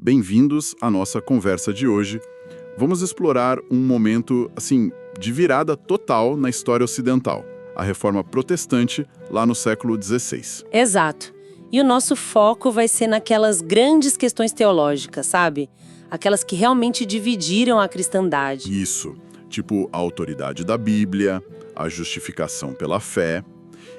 Bem-vindos à nossa conversa de hoje. Vamos explorar um momento, de virada total na história ocidental, a Reforma Protestante lá no século XVI. Exato. E o nosso foco vai ser naquelas grandes questões teológicas, sabe? Aquelas que realmente dividiram a cristandade. Isso, tipo a autoridade da Bíblia, a justificação pela fé.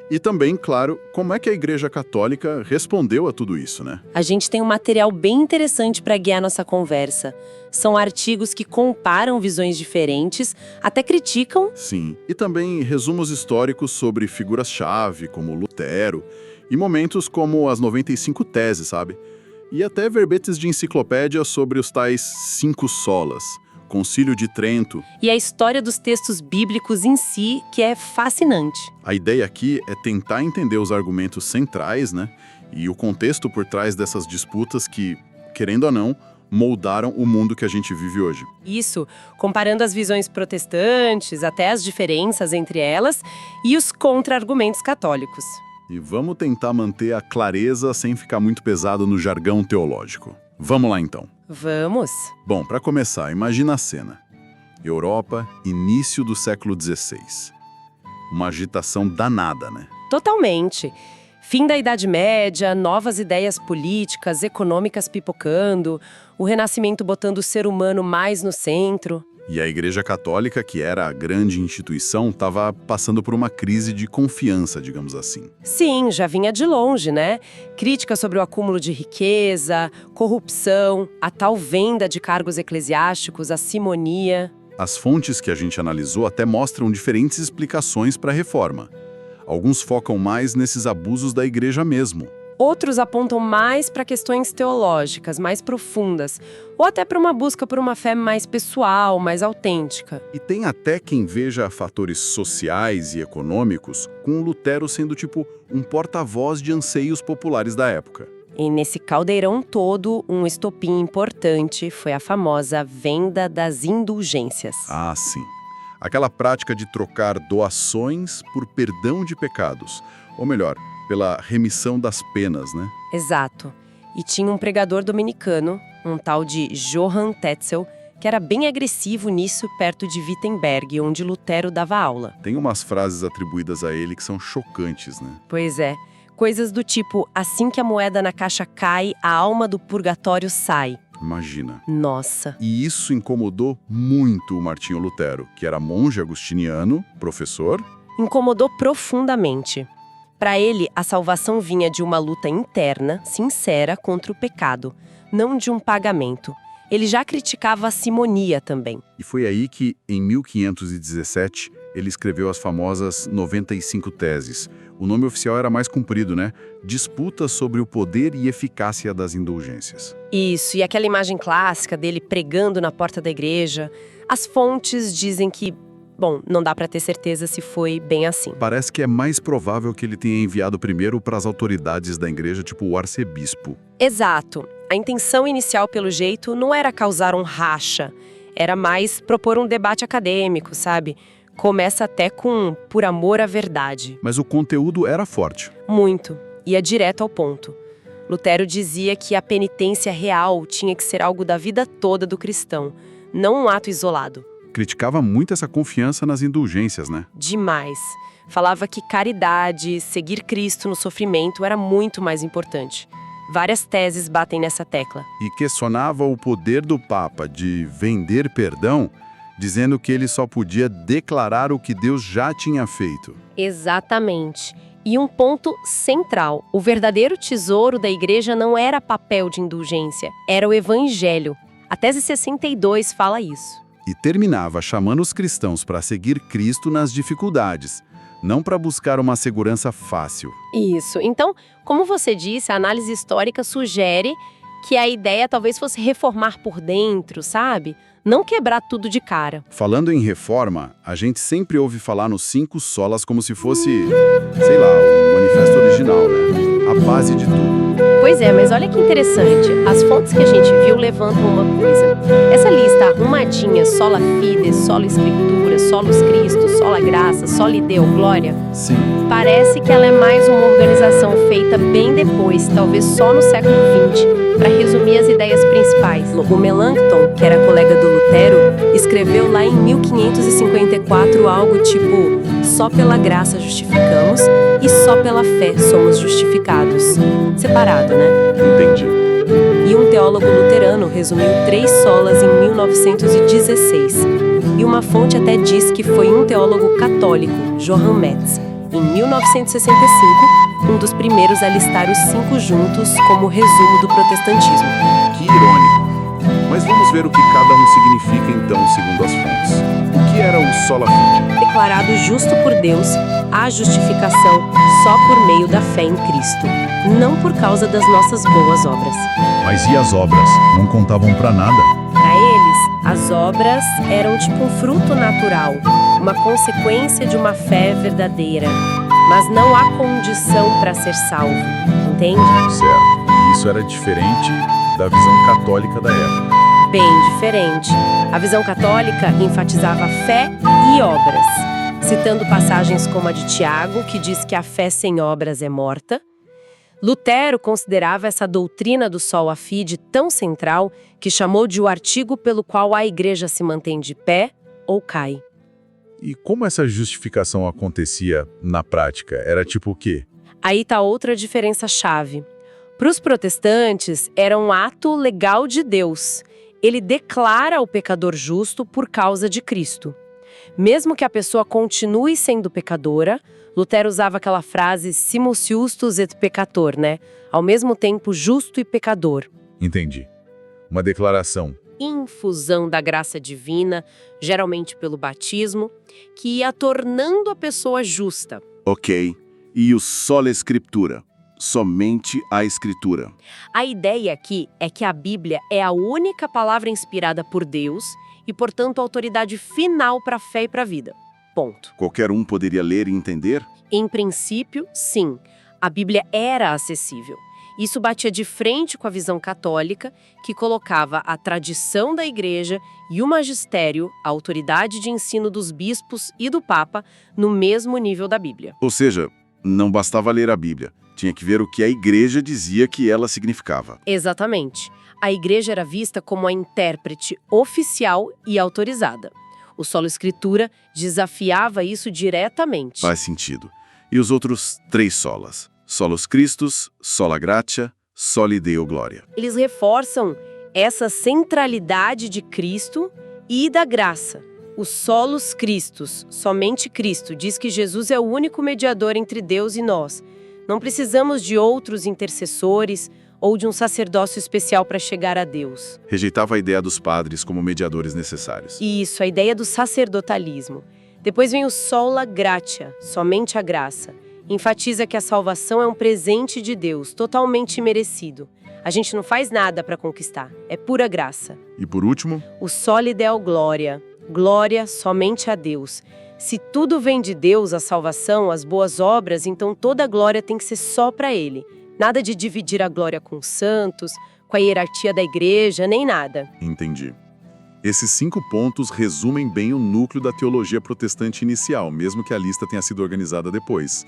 E também, claro, como é que a Igreja Católica respondeu a tudo isso, né? A gente tem um material bem interessante para guiar nossa conversa. São artigos que comparam visões diferentes, até criticam. Sim, e também resumos históricos sobre figuras-chave, como Lutero, e momentos como as 95 teses, sabe? E até verbetes de enciclopédia sobre os tais 5 solas, Concílio de Trento. E a história dos textos bíblicos em si, que é fascinante. A ideia aqui é tentar entender os argumentos centrais, né? E o contexto por trás dessas disputas que, querendo ou não, moldaram o mundo que a gente vive hoje. Isso, comparando as visões protestantes, até as diferenças entre elas, e os contra-argumentos católicos. E vamos tentar manter a clareza sem ficar muito pesado no jargão teológico. Vamos lá, então. Vamos! Bom, para começar, imagina a cena. Europa, início do século XVI. Uma agitação danada, né? Totalmente. Fim da Idade Média, novas ideias políticas, econômicas pipocando, o Renascimento botando o ser humano mais no centro. E a Igreja Católica, que era a grande instituição, estava passando por uma crise de confiança, digamos assim. Sim, já vinha de longe, né? Críticas sobre o acúmulo de riqueza, corrupção, a tal venda de cargos eclesiásticos, a simonia. As fontes que a gente analisou até mostram diferentes explicações para a reforma. Alguns focam mais nesses abusos da Igreja mesmo. Outros apontam mais para questões teológicas, mais profundas, ou até para uma busca por uma fé mais pessoal, mais autêntica. E tem até quem veja fatores sociais e econômicos, com Lutero sendo tipo um porta-voz de anseios populares da época. E nesse caldeirão todo, um estopim importante foi a famosa venda das indulgências. Ah, sim. Aquela prática de trocar doações por perdão de pecados. Ou melhor, pela remissão das penas, né? Exato. E tinha um pregador dominicano, um tal de Johann Tetzel, que era bem agressivo nisso perto de Wittenberg, onde Lutero dava aula. Tem umas frases atribuídas a ele que são chocantes, né? Pois é. Coisas do tipo, assim que a moeda na caixa cai, a alma do purgatório sai. Imagina. Nossa. E isso incomodou muito o Martinho Lutero, que era monge agostiniano, professor. Incomodou profundamente. Para ele, a salvação vinha de uma luta interna, sincera, contra o pecado, não de um pagamento. Ele já criticava a simonia também. E foi aí que, em 1517, ele escreveu as famosas 95 teses. O nome oficial era mais comprido, né? Disputas sobre o poder e eficácia das indulgências. Isso, e aquela imagem clássica dele pregando na porta da igreja. As fontes dizem que, não dá para ter certeza se foi bem assim. Parece que é mais provável que ele tenha enviado primeiro para as autoridades da igreja, tipo o arcebispo. Exato. A intenção inicial, pelo jeito, não era causar um racha. Era mais propor um debate acadêmico, sabe? Começa até com por amor à verdade. Mas o conteúdo era forte. Muito. Ia direto ao ponto. Lutero dizia que a penitência real tinha que ser algo da vida toda do cristão, não um ato isolado. Criticava muito essa confiança nas indulgências, né? Demais. Falava que caridade, seguir Cristo no sofrimento era muito mais importante. Várias teses batem nessa tecla. E questionava o poder do Papa de vender perdão, dizendo que ele só podia declarar o que Deus já tinha feito. Exatamente. E um ponto central, o verdadeiro tesouro da igreja não era papel de indulgência, era o evangelho. A tese 62 fala isso. E terminava chamando os cristãos para seguir Cristo nas dificuldades, não para buscar uma segurança fácil. Isso. Então, como você disse, a análise histórica sugere que a ideia talvez fosse reformar por dentro, sabe? Não quebrar tudo de cara. Falando em reforma, a gente sempre ouve falar nos 5 solas como se fosse, o manifesto original, né? A base de tudo. Pois é, mas olha que interessante. As fontes que a gente viu levantam uma coisa. Essa lista arrumadinha, sola fide, sola escritura, solus Christus, sola graça, soli deo glória. Sim. Parece que ela é mais uma organização feita bem depois, talvez só no século XX, para resumir as ideias principais faz. O Melanchthon, que era colega do Lutero, escreveu lá em 1554 algo tipo: só pela graça justificamos e só pela fé somos justificados. Separado, né? Entendi. E um teólogo luterano resumiu 3 solas em 1916. E uma fonte até diz que foi um teólogo católico, Johann Metz, em 1965, um dos primeiros a listar os 5 juntos como resumo do protestantismo. Que irônico. Mas vamos ver o que cada um significa então, segundo as fontes. O que era o sola fide? Declarado justo por Deus, a justificação só por meio da fé em Cristo, não por causa das nossas boas obras. Mas e as obras? Não contavam pra nada? Para eles, as obras eram tipo um fruto natural, uma consequência de uma fé verdadeira, mas não há condição para ser salvo, entende? Certo. Isso era diferente da visão católica da época. Bem diferente. A visão católica enfatizava fé e obras, citando passagens como a de Tiago, que diz que a fé sem obras é morta. Lutero considerava essa doutrina do sola fide tão central que chamou de o artigo pelo qual a igreja se mantém de pé ou cai. E como essa justificação acontecia na prática? Era tipo o quê? Aí está outra diferença-chave. Para os protestantes, era um ato legal de Deus. Ele declara o pecador justo por causa de Cristo. Mesmo que a pessoa continue sendo pecadora, Lutero usava aquela frase simus justus et peccator, né? Ao mesmo tempo justo e pecador. Entendi. Uma declaração. Infusão da graça divina, geralmente pelo batismo, que ia tornando a pessoa justa. Ok. E o sola escritura? Somente a escritura. A ideia aqui é que a Bíblia é a única palavra inspirada por Deus e, portanto, a autoridade final para a fé e para a vida. Ponto. Qualquer um poderia ler e entender? Em princípio, sim. A Bíblia era acessível. Isso batia de frente com a visão católica, que colocava a tradição da Igreja e o magistério, a autoridade de ensino dos bispos e do Papa, no mesmo nível da Bíblia. Ou seja, não bastava ler a Bíblia. Tinha que ver o que a Igreja dizia que ela significava. Exatamente. A Igreja era vista como a intérprete oficial e autorizada. O sola escritura desafiava isso diretamente. Faz sentido. E os outros 3 solas? Solos Christus, sola gratia, soli Deo gloria. Eles reforçam essa centralidade de Cristo e da graça. O solos Christus, somente Cristo, diz que Jesus é o único mediador entre Deus e nós. Não precisamos de outros intercessores ou de um sacerdócio especial para chegar a Deus. Rejeitava a ideia dos padres como mediadores necessários. Isso, a ideia do sacerdotalismo. Depois vem o sola gratia, somente a graça. Enfatiza que a salvação é um presente de Deus, totalmente imerecido. A gente não faz nada para conquistar, é pura graça. E por último, O soli Deo gloria, glória somente a Deus. Se tudo vem de Deus, a salvação, as boas obras, então toda a glória tem que ser só para Ele. Nada de dividir a glória com os santos, com a hierarquia da igreja, nem nada. entendi. Esses 5 pontos resumem bem o núcleo da teologia protestante inicial, mesmo que a lista tenha sido organizada depois.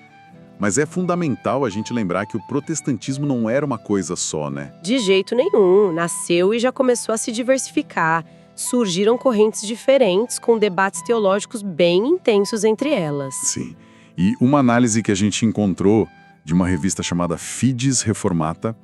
Mas é fundamental a gente lembrar que o protestantismo não era uma coisa só, né? De jeito nenhum, nasceu e já começou a se diversificar. Surgiram correntes diferentes, com debates teológicos bem intensos entre elas. Sim. E uma análise que a gente encontrou de uma revista chamada Fides Reformata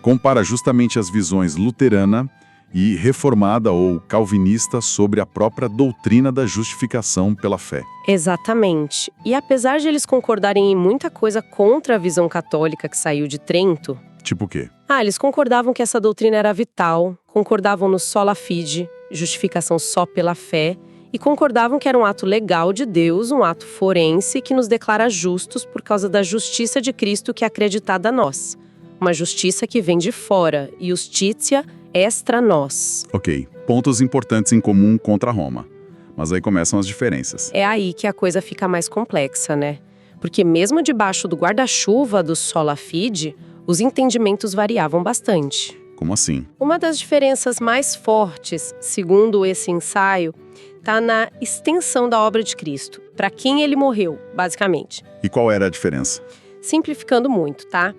compara justamente as visões luterana e reformada ou calvinista sobre a própria doutrina da justificação pela fé. Exatamente. E apesar de eles concordarem em muita coisa contra a visão católica que saiu de Trento, Tipo o quê? eles concordavam que essa doutrina era vital, concordavam no sola fide, justificação só pela fé, e concordavam que era um ato legal de Deus, um ato forense que nos declara justos por causa da justiça de Cristo que é acreditada a nós. Uma justiça que vem de fora, justitia extra nós. Ok, pontos importantes em comum contra Roma. Mas aí começam as diferenças. É aí que a coisa fica mais complexa, né? Porque mesmo debaixo do guarda-chuva do sola fide, os entendimentos variavam bastante. Como assim? Uma das diferenças mais fortes, segundo esse ensaio, está na extensão da obra de Cristo. Para quem ele morreu, basicamente. E qual era a diferença? Simplificando muito, tá?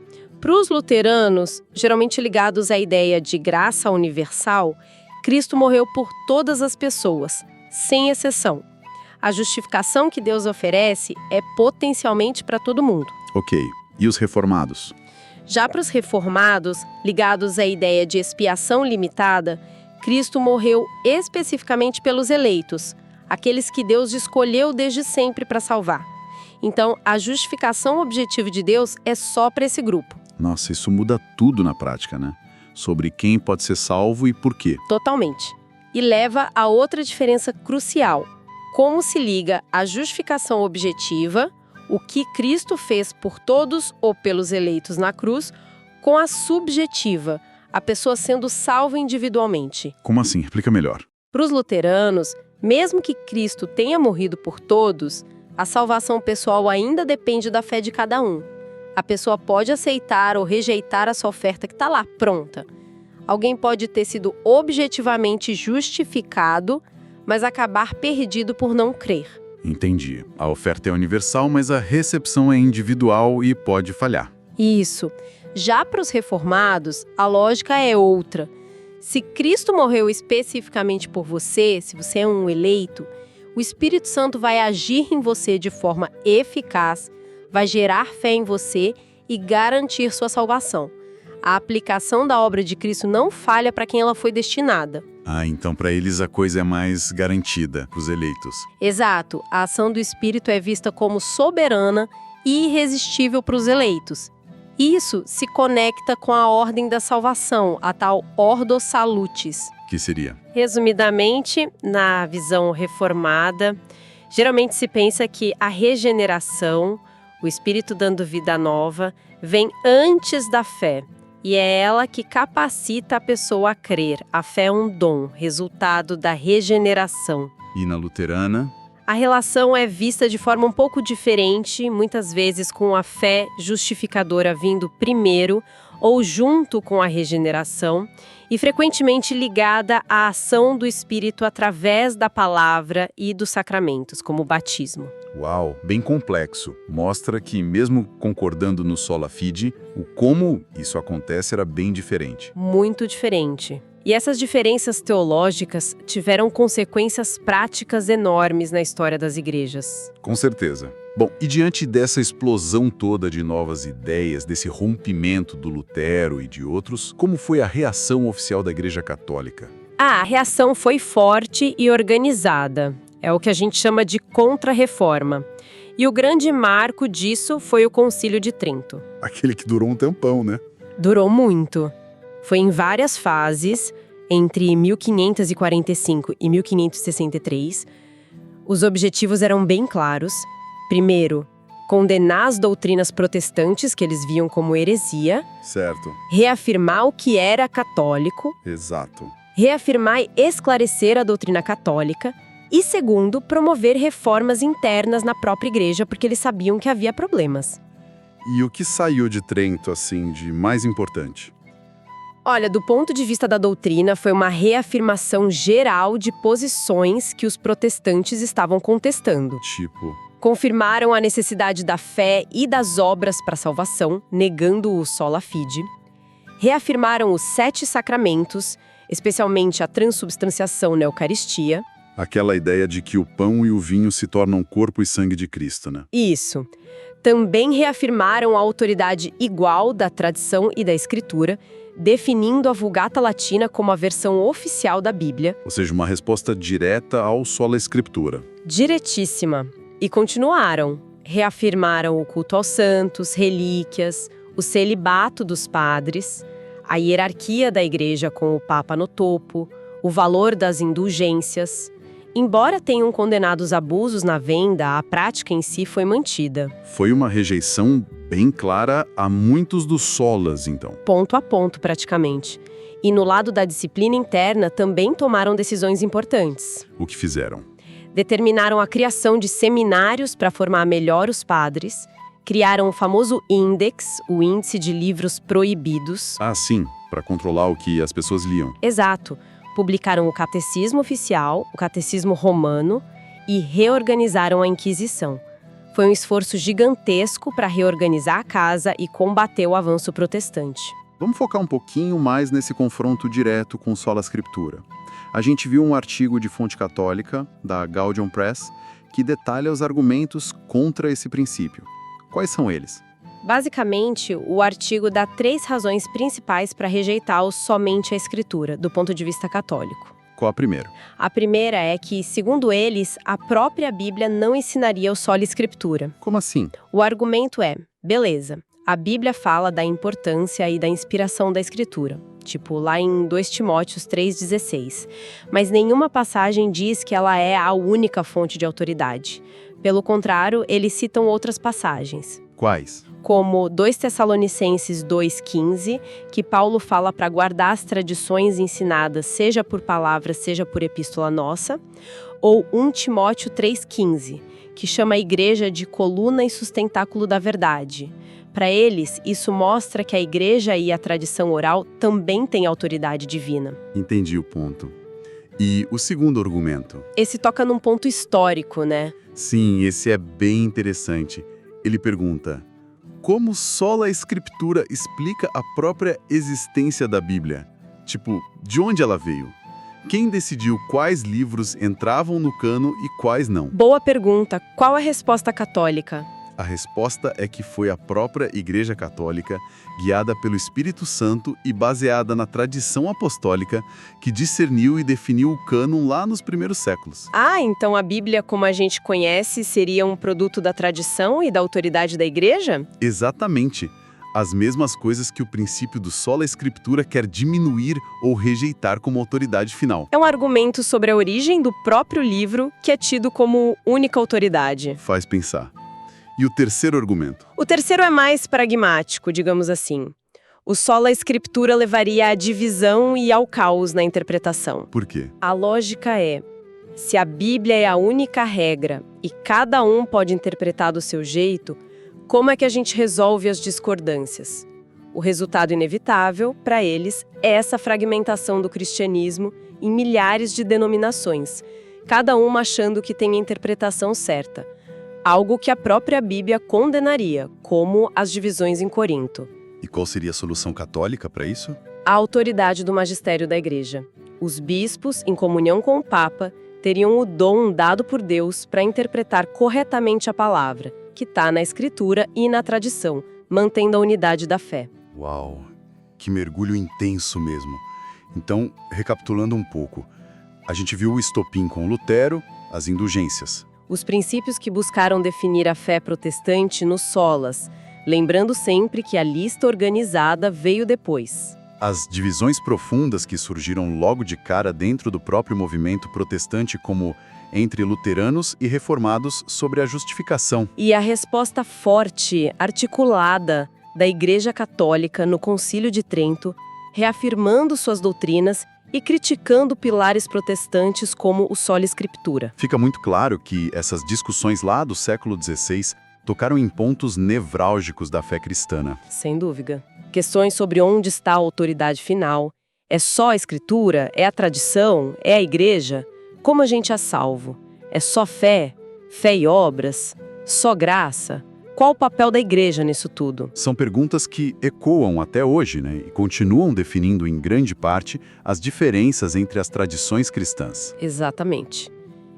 Para os luteranos, geralmente ligados à ideia de graça universal, Cristo morreu por todas as pessoas, sem exceção. A justificação que Deus oferece é potencialmente para todo mundo. Ok. E os reformados? Já para os reformados, ligados à ideia de expiação limitada, Cristo morreu especificamente pelos eleitos, aqueles que Deus escolheu desde sempre para salvar. Então, a justificação objetiva de Deus é só para esse grupo. Nossa, isso muda tudo na prática, né? Sobre quem pode ser salvo e por quê. Totalmente. E leva a outra diferença crucial. Como se liga a justificação objetiva, o que Cristo fez por todos ou pelos eleitos na cruz, com a subjetiva, a pessoa sendo salva individualmente. Como assim? Explica melhor. Para os luteranos, mesmo que Cristo tenha morrido por todos, a salvação pessoal ainda depende da fé de cada um. A pessoa pode aceitar ou rejeitar essa oferta que está lá, pronta. Alguém pode ter sido objetivamente justificado, mas acabar perdido por não crer. Entendi. A oferta é universal, mas a recepção é individual e pode falhar. Isso. Já para os reformados, a lógica é outra. Se Cristo morreu especificamente por você, se você é um eleito, o Espírito Santo vai agir em você de forma eficaz, vai gerar fé em você e garantir sua salvação. A aplicação da obra de Cristo não falha para quem ela foi destinada. Ah, então para eles a coisa é mais garantida, para os eleitos. Exato. A ação do Espírito é vista como soberana e irresistível para os eleitos. Isso se conecta com a ordem da salvação, a tal Ordo Salutis. Que seria? Resumidamente, na visão reformada, geralmente se pensa que a regeneração, o Espírito dando vida nova, vem antes da fé. E é ela que capacita a pessoa a crer. A fé é um dom, resultado da regeneração. E na luterana? A relação é vista de forma um pouco diferente, muitas vezes com a fé justificadora vindo primeiro ou junto com a regeneração, e frequentemente ligada à ação do Espírito através da palavra e dos sacramentos, como o batismo. Uau, bem complexo. Mostra que, mesmo concordando no sola fide, o como isso acontece era bem diferente. Muito diferente. E essas diferenças teológicas tiveram consequências práticas enormes na história das igrejas. Com certeza. Bom, e diante dessa explosão toda de novas ideias, desse rompimento do Lutero e de outros, como foi a reação oficial da Igreja Católica? A reação foi forte e organizada. É o que a gente chama de contra-reforma. E o grande marco disso foi o Concílio de Trento. Aquele que durou um tempão, né? Durou muito. Foi em várias fases, entre 1545 e 1563. Os objetivos eram bem claros. Primeiro, condenar as doutrinas protestantes que eles viam como heresia. Certo. Reafirmar o que era católico. Exato. Reafirmar e esclarecer a doutrina católica. E segundo, promover reformas internas na própria igreja, porque eles sabiam que havia problemas. E o que saiu de Trento, assim, de mais importante? Olha, do ponto de vista da doutrina, foi uma reafirmação geral de posições que os protestantes estavam contestando. Tipo? Confirmaram a necessidade da fé e das obras para a salvação, negando o sola fide. Reafirmaram os 7 sacramentos, especialmente a transubstanciação na Eucaristia. Aquela ideia de que o pão e o vinho se tornam corpo e sangue de Cristo, né? Isso. Também reafirmaram a autoridade igual da tradição e da Escritura, definindo a Vulgata Latina como a versão oficial da Bíblia. Ou seja, uma resposta direta ao sola Escritura. Diretíssima. E continuaram. Reafirmaram o culto aos santos, relíquias, o celibato dos padres, a hierarquia da igreja com o Papa no topo, o valor das indulgências. Embora tenham condenado os abusos na venda, a prática em si foi mantida. Foi uma rejeição bem clara a muitos dos solas, então. Ponto a ponto, praticamente. E no lado da disciplina interna também tomaram decisões importantes. O que fizeram? Determinaram a criação de seminários para formar melhor os padres, criaram o famoso Index, o índice de livros proibidos. Ah, sim, para controlar o que as pessoas liam. Exato. Publicaram o Catecismo Oficial, o Catecismo Romano e reorganizaram a Inquisição. Foi um esforço gigantesco para reorganizar a casa e combater o avanço protestante. Vamos focar um pouquinho mais nesse confronto direto com sola scriptura. A gente viu um artigo de fonte católica, da Gaudium Press, que detalha os argumentos contra esse princípio. Quais são eles? Basicamente, o artigo dá 3 razões principais para rejeitar somente a Escritura, do ponto de vista católico. Qual a primeira? A primeira é que, segundo eles, a própria Bíblia não ensinaria o sola Escritura. Como assim? O argumento é, beleza, a Bíblia fala da importância e da inspiração da Escritura, tipo lá em 2 Timóteos 3,16, mas nenhuma passagem diz que ela é a única fonte de autoridade. Pelo contrário, eles citam outras passagens. Quais? Como 2 Tessalonicenses 2,15, que Paulo fala para guardar as tradições ensinadas, seja por palavra, seja por epístola nossa, ou 1 Timóteo 3,15, que chama a igreja de coluna e sustentáculo da verdade. Para eles, isso mostra que a igreja e a tradição oral também têm autoridade divina. Entendi o ponto. E o segundo argumento? Esse toca num ponto histórico, né? Sim, esse é bem interessante. Ele pergunta: como sola Escritura explica a própria existência da Bíblia? Tipo, de onde ela veio? Quem decidiu quais livros entravam no cano e quais não? Boa pergunta. Qual a resposta católica? A resposta é que foi a própria Igreja Católica, guiada pelo Espírito Santo e baseada na tradição apostólica, que discerniu e definiu o cânon lá nos primeiros séculos. Ah, então a Bíblia, como a gente conhece, seria um produto da tradição e da autoridade da igreja? Exatamente. As mesmas coisas que o princípio do sola Escritura quer diminuir ou rejeitar como autoridade final. É um argumento sobre a origem do próprio livro, que é tido como única autoridade. Faz pensar. E o terceiro argumento? O terceiro é mais pragmático, digamos assim. O sola Escritura levaria à divisão e ao caos na interpretação. Por quê? A lógica é, se a Bíblia é a única regra e cada um pode interpretar do seu jeito, como é que a gente resolve as discordâncias? O resultado inevitável, para eles, é essa fragmentação do cristianismo em milhares de denominações, cada uma achando que tem a interpretação certa. Algo que a própria Bíblia condenaria, como as divisões em Corinto. E qual seria a solução católica para isso? A autoridade do magistério da Igreja. Os bispos, em comunhão com o Papa, teriam o dom dado por Deus para interpretar corretamente a palavra, que está na Escritura e na tradição, mantendo a unidade da fé. Uau, que mergulho intenso mesmo. Então, recapitulando um pouco, a gente viu o estopim com Lutero, as indulgências. Os princípios que buscaram definir a fé protestante nos solas, lembrando sempre que a lista organizada veio depois. As divisões profundas que surgiram logo de cara dentro do próprio movimento protestante, como entre luteranos e reformados sobre a justificação. E a resposta forte, articulada, da Igreja Católica no Concílio de Trento, reafirmando suas doutrinas e criticando pilares protestantes como o sola Escritura. Fica muito claro que essas discussões lá do século XVI tocaram em pontos nevrálgicos da fé cristã. Sem dúvida. Questões sobre onde está a autoridade final. É só a Escritura? É a tradição? É a Igreja? Como a gente é salvo? É só fé? Fé e obras? Só graça? Qual o papel da Igreja nisso tudo? São perguntas que ecoam até hoje, e continuam definindo em grande parte as diferenças entre as tradições cristãs. Exatamente.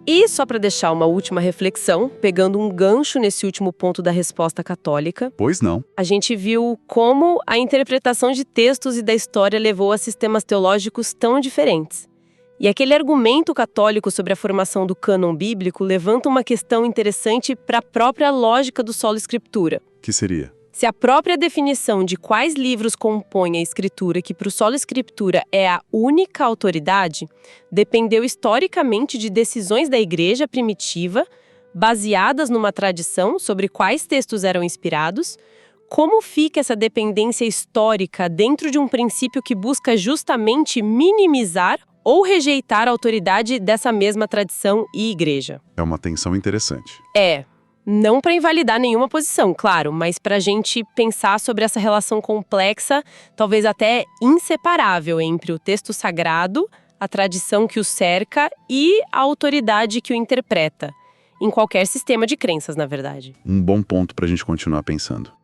E só para deixar uma última reflexão, pegando um gancho nesse último ponto da resposta católica, Pois não. a gente viu como a interpretação de textos e da história levou a sistemas teológicos tão diferentes. E aquele argumento católico sobre a formação do cânon bíblico levanta uma questão interessante para a própria lógica do sola Escritura. Que seria? Se a própria definição de quais livros compõem a Escritura, que para o sola Escritura é a única autoridade, dependeu historicamente de decisões da Igreja primitiva, baseadas numa tradição sobre quais textos eram inspirados, como fica essa dependência histórica dentro de um princípio que busca justamente minimizar ou rejeitar a autoridade dessa mesma tradição e igreja? É uma tensão interessante. Não para invalidar nenhuma posição, claro, mas para a gente pensar sobre essa relação complexa, talvez até inseparável entre o texto sagrado, a tradição que o cerca e a autoridade que o interpreta. em qualquer sistema de crenças, na verdade. Um bom ponto para a gente continuar pensando.